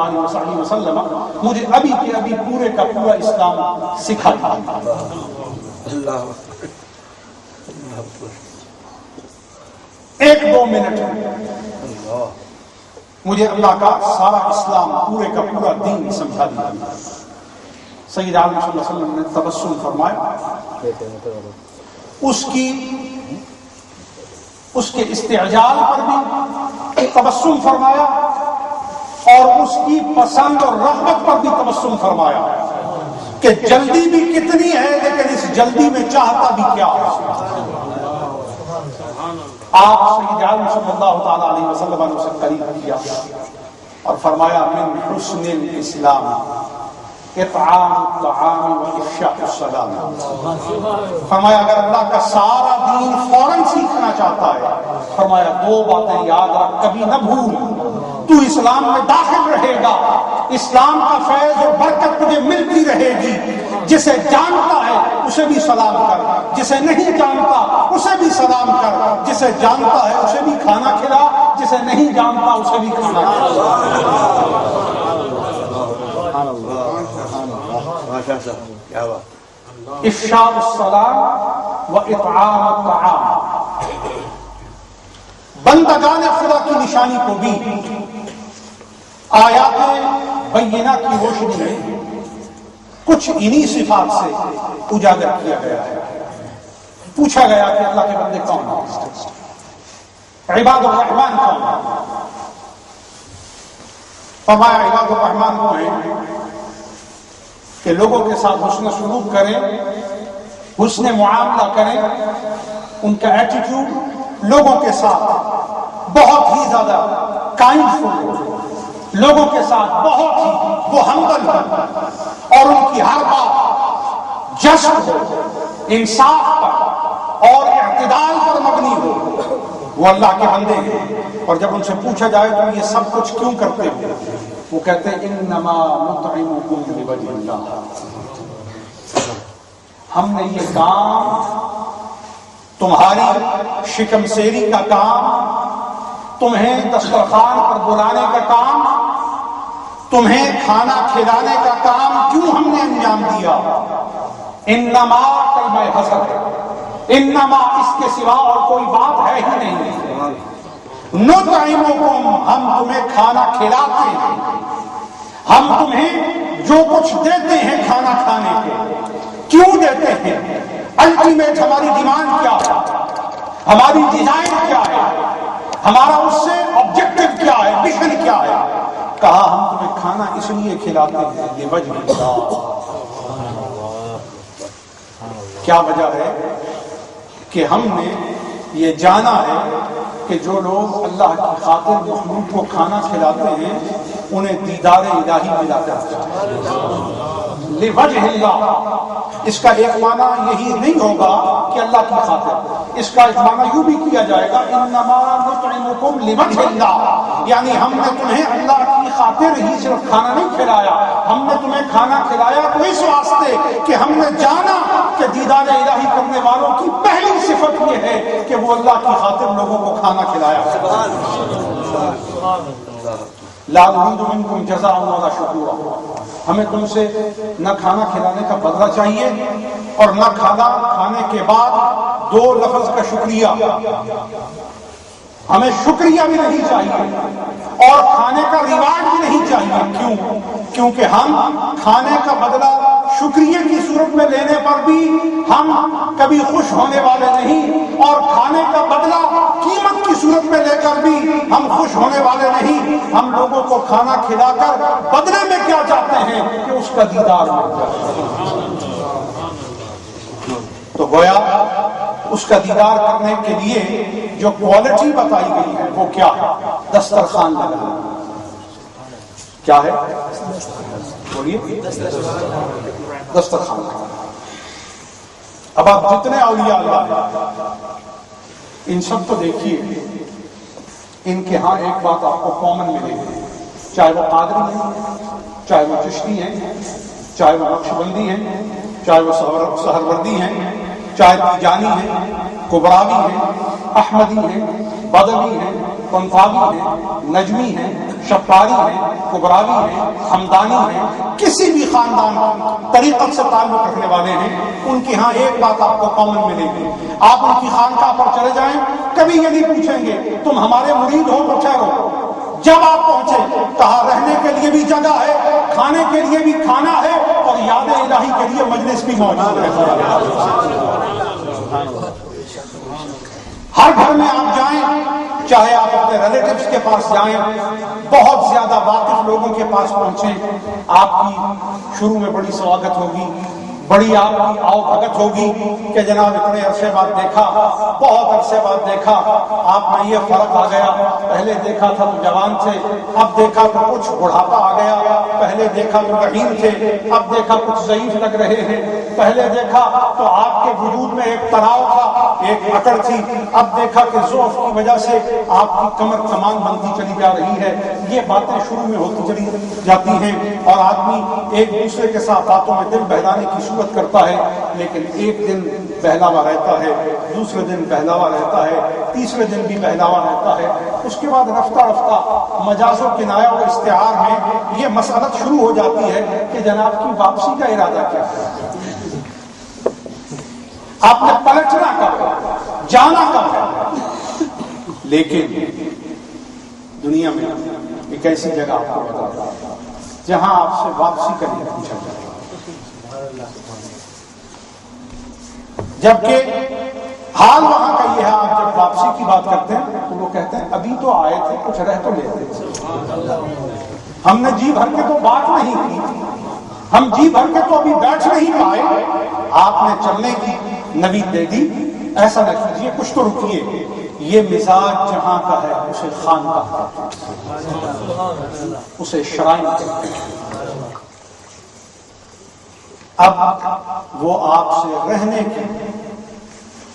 علیہ وسلم مجھے ابھی کے ابھی پورے کا پورا اسلام سکھا دیا. ایک دو منٹ مجھے اللہ کا سارا اسلام پورے کا پورا دین سمجھا دیا. سید عالم صلی اللہ علیہ وسلم نے تبسم فرمایا, اس کے استعجال پر بھی تبسم فرمایا اور اس کی پسند اور رغبت پر بھی تبسم فرمایا کہ جلدی بھی کتنی ہے لیکن اس جلدی میں چاہتا بھی کیا ہے. آپ سید عالم صلی اللہ تعالی علیہ وسلم نے اسے قریب کیا اور فرمایا من حسن الاسلام اطعام الطعام وافشاء السلام. فرمایا اگر اللہ کا سارا دین فوراً سیکھنا چاہتا ہے, فرمایا دو باتیں یاد رکھ, کبھی نہ بھول, تو اسلام میں داخل رہے گا, اسلام کا فیض اور برکت تجھے ملتی رہے گی. جسے جانتا ہے اسے بھی سلام کر, جسے نہیں جانتا اسے بھی سلام کر, جسے جانتا ہے اسے بھی کھانا کھلا, جسے نہیں جانتا اسے بھی کھانا کھلا. افشاء السلام و اطعام الطعام. بندگان خدا کی نشانی کو بھی آیات بینہ کی روشنی میں کچھ انہی صفات سے اجاگر کیا گیا ہے. پوچھا گیا کہ اللہ کے بندے کون ہیں, عباد الرحمن کون ہیں؟ فرمایا عباد الرحمن وہ ہیں کہ لوگوں کے ساتھ حسن سلوک کریں, حسن معاملہ کریں, ان کا ایٹیٹیوڈ لوگوں کے ساتھ بہت ہی زیادہ کائنڈ فل, لوگوں کے ساتھ بہت ہی وہ ہمدل ہو اور ان کی ہر بات جشن ہو, انصاف پر اور اعتدال پر مبنی ہو. وہ اللہ کے بندے ہیں اور جب ان سے پوچھا جائے تو یہ سب کچھ کیوں کرتے ہو, وہ کہتے ہیں انما نطعمکم لوجہ اللہ. ہم نے یہ کام, تمہاری شکم سیری کا کام, تمہیں دسترخوان پر بلانے کا کام, تمہیں کھانا کھلانے کا کام کیوں ہم نے انجام دیا؟ انما کلمہ حسن ہے, انما اس کے سوا اور کوئی بات ہے ہی نہیں. نطعمکم, ہم تمہیں کھانا کھلاتے ہیں, ہم تمہیں جو کچھ دیتے ہیں کھانا کھانے کے. کیوں دیتے ہیں؟ الٹیمیٹ ہماری ڈیمانڈ کیا ہے, ہماری ڈیزائن کیا ہے, ہمارا اس سے آبجیکٹو کیا ہے, مشن کیا ہے؟ کہا ہم تمہیں کھانا اس لیے کھلاتے ہیں لوجہ اللہ. کیا وجہ ہے؟ کہ ہم نے یہ جانا ہے کہ جو لوگ اللہ کی خاطر مخلوق کو کھانا کھلاتے ہیں انہیں دیدار الہی ملا کرتا ہے لوجہ اللہ. اس کا ایک معنی یہی نہیں ہوگا کہ اللہ کی خاطر, اس کا ایک معنی یوں بھی کیا جائے گا انما نطعمکم لوجہ اللہ, یعنی ہم نے تمہیں اللہ کی خاطر ہی صرف کھانا نہیں کھلایا, ہم نے تمہیں کھانا کھلایا تو اس واسطے کہ ہم نے جانا کہ دیدار الہی کرنے والوں کی پہلی صفت یہ ہے کہ وہ اللہ کی خاطر لوگوں کو کھانا کھلایا. لا نريد منكم جزاء ولا شكورا. ہمیں تم سے نہ کھانا کھلانے کا بدلہ چاہیے اور نہ کھانا کھانے کے بعد دو لفظ کا شکریہ. ہمیں شکریہ بھی نہیں چاہیے اور کھانے کا ریوارڈ بھی نہیں چاہیے. کیوں؟ کیونکہ ہم کھانے کا بدلہ شکریہ کی صورت میں لینے پر بھی ہم کبھی خوش ہونے والے نہیں, اور کھانے کا بدلہ قیمت کی صورت میں لے کر بھی ہم خوش ہونے والے نہیں. ہم لوگوں کو کھانا کھلا کر بدلے میں کیا چاہتے ہیں کہ اس کا دیدار مل جائے. تو گویا اس کا دیدار کرنے کے لیے جو کوالٹی بتائی گئی ہے وہ کیا ہے؟ دسترخوان لگانا. کیا ہے؟ بولیے. دسترخوان لگانا. اب آپ جتنے اولیاء اللہ ہیں ان سب کو دیکھیے, ان کے ہاں ایک بات آپ کو کامن ملے گی, چاہے وہ قادری ہیں, چاہے وہ چشتی ہیں, چاہے وہ نقشبندی ہیں, چاہے وہ سہروردی ہیں, چاہے تیجانی ہیں, کبراوی ہیں, احمدی ہیں, بدوی ہیں, کنفاوی ہیں, نجمی ہیں, شپاری ہیں، کبراوی ہیں، ہمدانی ہیں، کسی بھی خاندان طریقت سے تعلق رکھنے والے ہیں، ان کے ہاں ایک بات آپ کو کامن ملے گی. آپ ان کی خانقاہ پر چلے جائیں، کبھی یہ نہیں پوچھیں گے تم ہمارے مرید ہو تو ٹھہرو. جب آپ پہنچے کہا رہنے کے لیے بھی جگہ ہے، کھانے کے لیے بھی کھانا ہے، اور یاد الہی کے لیے مجلس بھی موجود ہے. ہر گھر میں آپ جائیں، چاہے آپ اپنے ریلیٹیوز کے پاس جائیں، بہت زیادہ واقف لوگوں کے پاس پہنچیں، آپ کی شروع میں بڑی سواگت ہوگی، بڑی آپ کی آؤ بھگت ہوگی کہ جناب اتنے عرصے بعد دیکھا، بہت عرصے بعد دیکھا. آپ میں یہ فرق آ گیا، پہلے دیکھا تھا تو جوان تھے، اب دیکھا تو کچھ بڑھاپا آ گیا، پہلے دیکھا تو رحیم تھے، اب دیکھا کچھ ضعیف لگ رہے ہیں، پہلے دیکھا تو آپ کے وجود میں ایک تناؤ تھا، ایک اکڑ تھی، اب دیکھا کہ ضعف کی وجہ سے آپ کی کمر کمان بنتی چلی جا رہی ہے. یہ باتیں شروع میں ہوتی چلی جاتی ہیں، اور آدمی ایک دوسرے کے ساتھ باتوں میں دل بہلانے کی صورت کرتا ہے، لیکن ایک دن بہلاوا رہتا ہے، دوسرے دن بہلاوا رہتا ہے، تیسرے دن بھی بہلاوا رہتا ہے. اس کے بعد رفتہ رفتہ مجاز و کنایہ و استعار میں یہ مسئلت شروع ہو جاتی ہے کہ جناب کی واپسی کا ارادہ کیا ہے، آپ نے پلٹنا کب ہے، جانا کب ہے. لیکن دنیا میں ایک ایسی جگہ آپ کو بتا جہاں آپ سے واپسی کا نہیں پوچھا جاتا، جبکہ حال وہاں کا یہ ہے. آپ جب واپسی کی بات کرتے ہیں تو وہ کہتے ہیں ابھی تو آئے تھے، کچھ رہ تو لیتے تھے، ہم نے جی بھر کے تو بات نہیں کی، ہم جی بھر کے تو ابھی بیٹھ نہیں پائے، آپ نے چلنے کی نوید دے دی. ایسا نہ کیجیے، کچھ تو رکیے. یہ مزاج جہاں کا ہے اسے خانقاہ کہتے ہیں، اسے شرائن کہتے ہیں. اب وہ آپ سے رہنے کی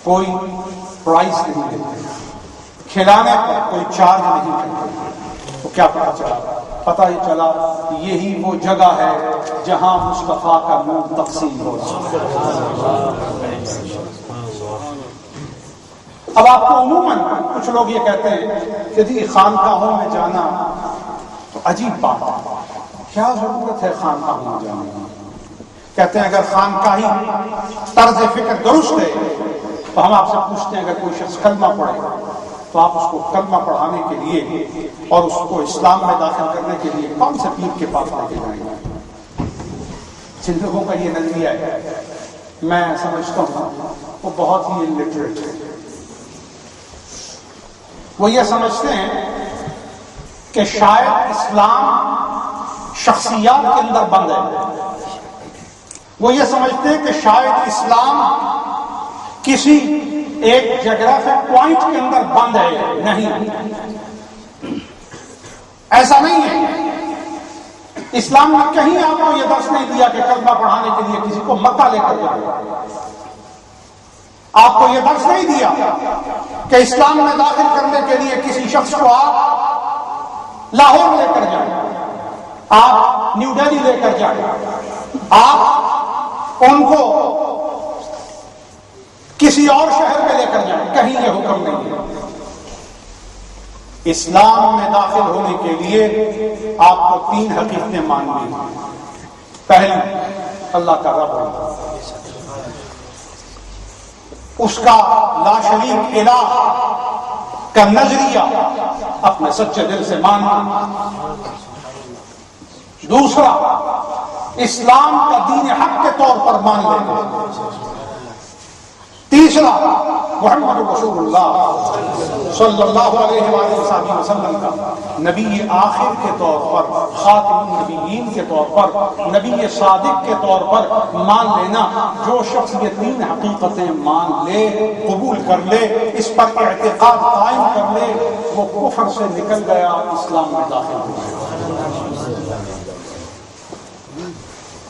کوئی پرائز نہیں لیتے، کھلانے پر کوئی چارج نہیں کرتے. تو کیا پتہ چلا؟ پتہ یہ چلا یہی وہ جگہ ہے جہاں مصطفیٰ کا نور تقسیم ہو رہا. اب آپ کو عموماً کچھ لوگ یہ کہتے ہیں کہ جی خانقاہوں میں جانا تو عجیب بات ہے، کیا ضرورت ہے خانقاہوں میں جانے کی؟ کہتے ہیں اگر خانقاہی طرز فکر درست ہے تو ہم آپ سے پوچھتے ہیں اگر کوئی شخص کلمہ پڑھے تو آپ اس کو کلمہ پڑھانے کے لیے اور اس کو اسلام میں داخل کرنے کے لیے کون سے پیر کے پاس لے کے جائیں گے؟ جن لوگوں کا یہ نظریہ ہے میں سمجھتا ہوں وہ بہت ہی الٹریٹ ہے. وہ یہ سمجھتے ہیں کہ شاید اسلام شخصیات کے اندر بند ہے، وہ یہ سمجھتے ہیں کہ شاید اسلام کسی ایک جغرافک پوائنٹ کے اندر بند ہے. نہیں، ایسا نہیں ہے. اسلام نے کہیں آپ کو یہ درس نہیں دیا کہ کلمہ پڑھانے کے لیے کسی کو مکہ لے کر جائے، آپ کو یہ درس نہیں دیا کہ اسلام میں داخل کرنے کے لیے کسی شخص کو آپ لاہور لے کر جائیں، آپ نیو دہلی لے کر جائیں، آپ ان کو کسی اور شہر میں لے کر جائیں. کہیں یہ حکم نہیں ہے. اسلام میں داخل ہونے کے لیے آپ کو 3 حقیقتیں ماننی ہیں. پہلی، اللہ کا رب ہے، اس کا لا شریک الہ کا نظریہ اپنے سچے دل سے ماننا. دوسرا، اسلام کا دین حق کے طور پر مان لینا. تیسرا، محمد رسول اللہ صلی اللہ علیہ وآلہ وسلم کا نبی آخر کے طور پر، خاتم النبیین کے طور پر، نبی صادق کے طور پر مان لینا. جو شخص یہ 3 حقیقتیں مان لے، قبول کر لے، اس پر اعتقاد قائم کر لے، وہ کفر سے نکل گیا، اسلام میں داخل ہو گیا.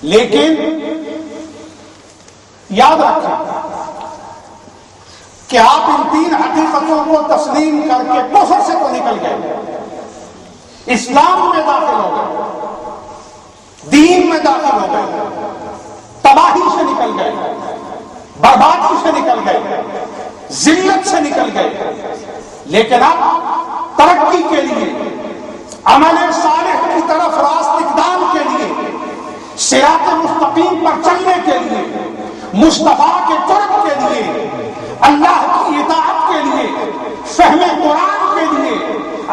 لیکن یاد رکھیں کہ آپ ان 3 حقیقتوں کو تسلیم کر کے کفر سے تو نکل گئے، اسلام میں داخل ہو گئے، دین میں داخل ہو گئے، تباہی سے نکل گئے، بربادی سے نکل گئے، ذلت سے نکل گئے. لیکن اب ترقی کے لیے، عمل صالح کی طرف راست اقدام کے لیے، صراط مستقیم پر چلنے کے لیے، مصطفیٰ کے قرب کے لیے، اللہ کی اطاعت کے لیے، فہم قرآن کے لیے،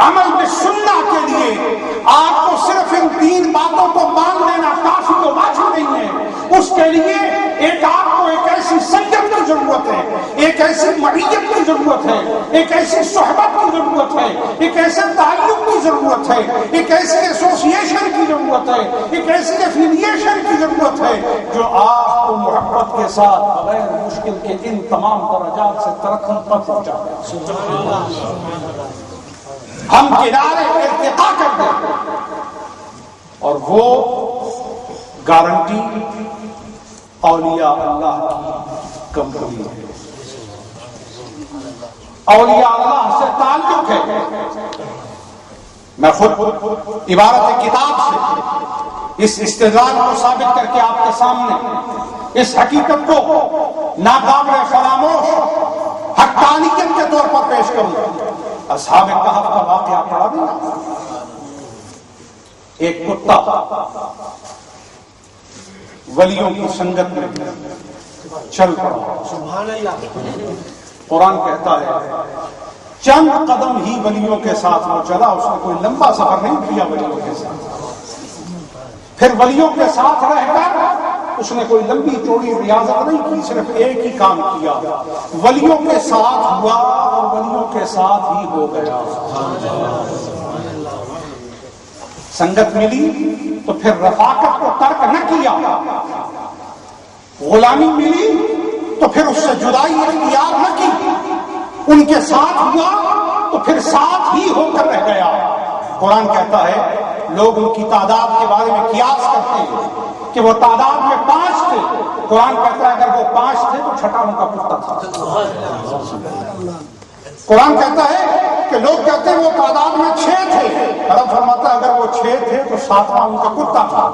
عمل بالسنہ کے لیے آپ کو صرف ان 3 باتوں کو مان لینا کافی و واجب نہیں ہے۔ اس کے لیے آپ کو ایک ایسی سنگت کی ضرورت ہے، ایک ایسی معیت کی ضرورت ہے، ایک ایسی صحبت کی ضرورت ہے، ایک ایسے تعلق کی ضرورت ہے، ایک ایسی ایسوسیشن کی ضرورت ہے، ایک ایسی ایفیلیشن کی ضرورت ہے جو آپ کو محبت کے ساتھ بغیر مشکل کے ان تمام درجات سے ترقی پر پہنچائے۔ ہم کنارے ارتقا کر دیں، اور وہ گارنٹی اولیاء اللہ کی کمپنی ہے، اولیاء اللہ سے تعلق ہے۔ میں خود عبارت کتاب سے اس استدلال کو ثابت کر کے آپ کے سامنے اس حقیقت کو ناقابل فراموش حقانیت کے طور پر پیش کروں۔ اصحاب کہف کا واقعہ پڑھا بھی نا، ایک کتا ولیوں کی سنگت میں چل پڑا، سبحان اللہ۔ قرآن کہتا ہے چند قدم ہی ولیوں کے ساتھ وہ چلا، اس نے کوئی لمبا سفر نہیں کیا ولیوں کے ساتھ، پھر ولیوں کے ساتھ رہ کر اس نے کوئی لمبی چوڑی ریاضت نہیں کی، صرف ایک ہی کام کیا، ولیوں کے ساتھ ہوا اور ولیوں کے ساتھ ہی ہو گیا۔ سنگت ملی تو پھر رفاقت کو ترک نہ کیا، غلامی ملی تو پھر اس سے جدائی اختیار نہ کی، ان کے ساتھ ہوا تو پھر ساتھ ہی ہو کر رہ گیا۔ قرآن کہتا ہے لوگ ان کی تعداد کے بارے میں قیاس کرتے ہیں کہ وہ تعداد میں 5 تھے، قرآن کہتا ہے اگر وہ 5 تھے تو چھٹا ان کا کتا تھا۔ قرآن کہتا ہے کہ لوگ کہتے ہیں وہ تعداد میں 6 تھے، رب فرماتا ہے اگر وہ 6 تھے تو 7واں ان کا کتا تھا۔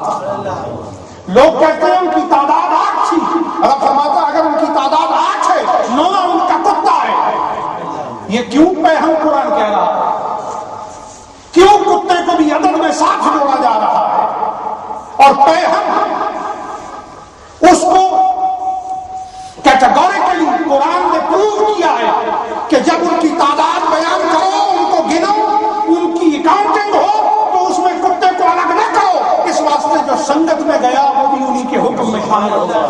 لوگ کہتے ہیں ان کی تعداد 8 تھی، رب فرماتا ہے اگر ان کی تعداد 8 ہے 9واں ان کا کتا ہے۔ یہ کیوں پیہم قرآن کہہ رہا ہے؟ کیوں کتے کو بھی عدد میں ساتھ جوڑا جا رہا ہے؟ اور پیہم اس کو کیٹیگوریکلی قرآن نے پروو کیا ہے کہ جب ان کی تعداد بیان کرو، ان کو گنو، ان کی اکاؤنٹنگ ہو تو اس میں کتے کو الگ نہ کرو، اس واسطے جو سنگت میں گیا وہ بھی انہی کے حکم میں شامل ہو گیا،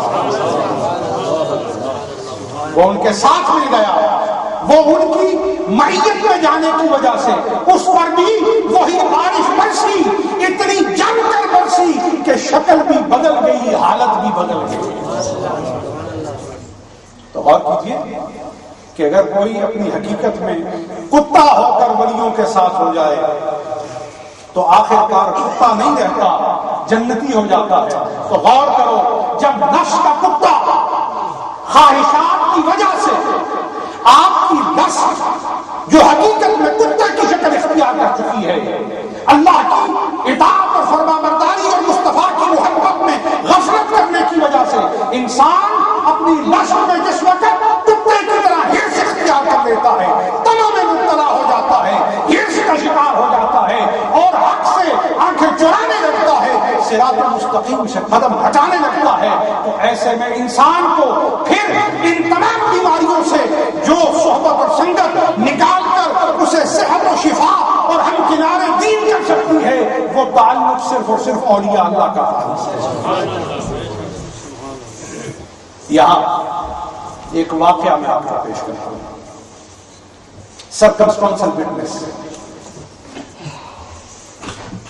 وہ ان کے ساتھ میں گیا، وہ ان کی معیت میں جانے کی وجہ سے اس پر بھی وہی بارش برسی، اتنی جم کر برسی کہ شکل بھی بدل گئی، حالت بھی بدل گئی۔ تو غور کیجیے کہ اگر کوئی اپنی حقیقت میں کتا ہو کر ولیوں کے ساتھ ہو جائے تو آخر کار کتا نہیں رہتا، جنتی ہو جاتا ہے۔ تو غور کرو، جب نفس کا کتا خواہشات کی وجہ سے آپ کی نفس جو حقیقت میں کتے کی شکل اختیار کر چکی ہے، اللہ کی اطاعت اور فرمانبرداری اور مصطفیٰ کی محبت میں غفلت کرنے کی وجہ سے انسان اپنی لشت میں جس وقت کتے کی طرح ہرس اختیار کر لیتا ہے، تنوں میں مبتلا ہو جاتا ہے، ہرس کا شکار ہو جاتا ہے اور حق سے آنکھیں چرانے لگتا ہے، صراط مستقیم سے قدم ہٹانے لگتا ہے، تو ایسے میں انسان کو پھر ان تمام بیماریوں سے جو صحبت اور سنگت نکال کر اسے صحت و شفا اور ہم کنارے دین کر سکتی ہے، وہ تعلق صرف اور صرف اولیاء اللہ کا ہے۔ یہاں ایک واقعہ میں آپ کو پیش کرتا ہوں، سرکمسٹانشل وٹنس۔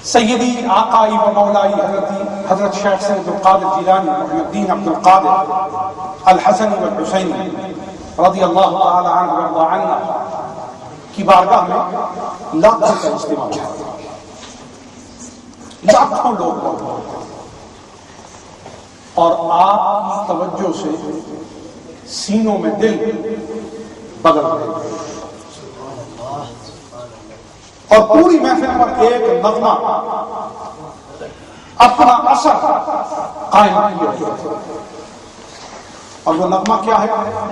سیدی آقائی و مولائی حضرت شیخ سید القادر جیلانی محی الدین عبد القادر الحسنی والحسینی رضی اللہ تعالی عنہ ورضا عنہ کی بارگاہ میں لاکھوں کا اجتماع ہے، لاکھوں لوگ، اور آپ کی توجہ سے سینوں میں دل بدل گئے اور پوری محفل پر ایک نغمہ اپنا اثر قائم کیا، اور وہ نغمہ کیا ہے؟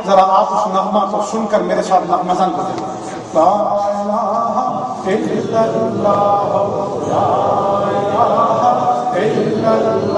ذرا آپ اس نغمہ کو سن کر میرے ساتھ نغمزن ہو جائیں۔ لا الہ الا اللہ لا الہ الا اللہ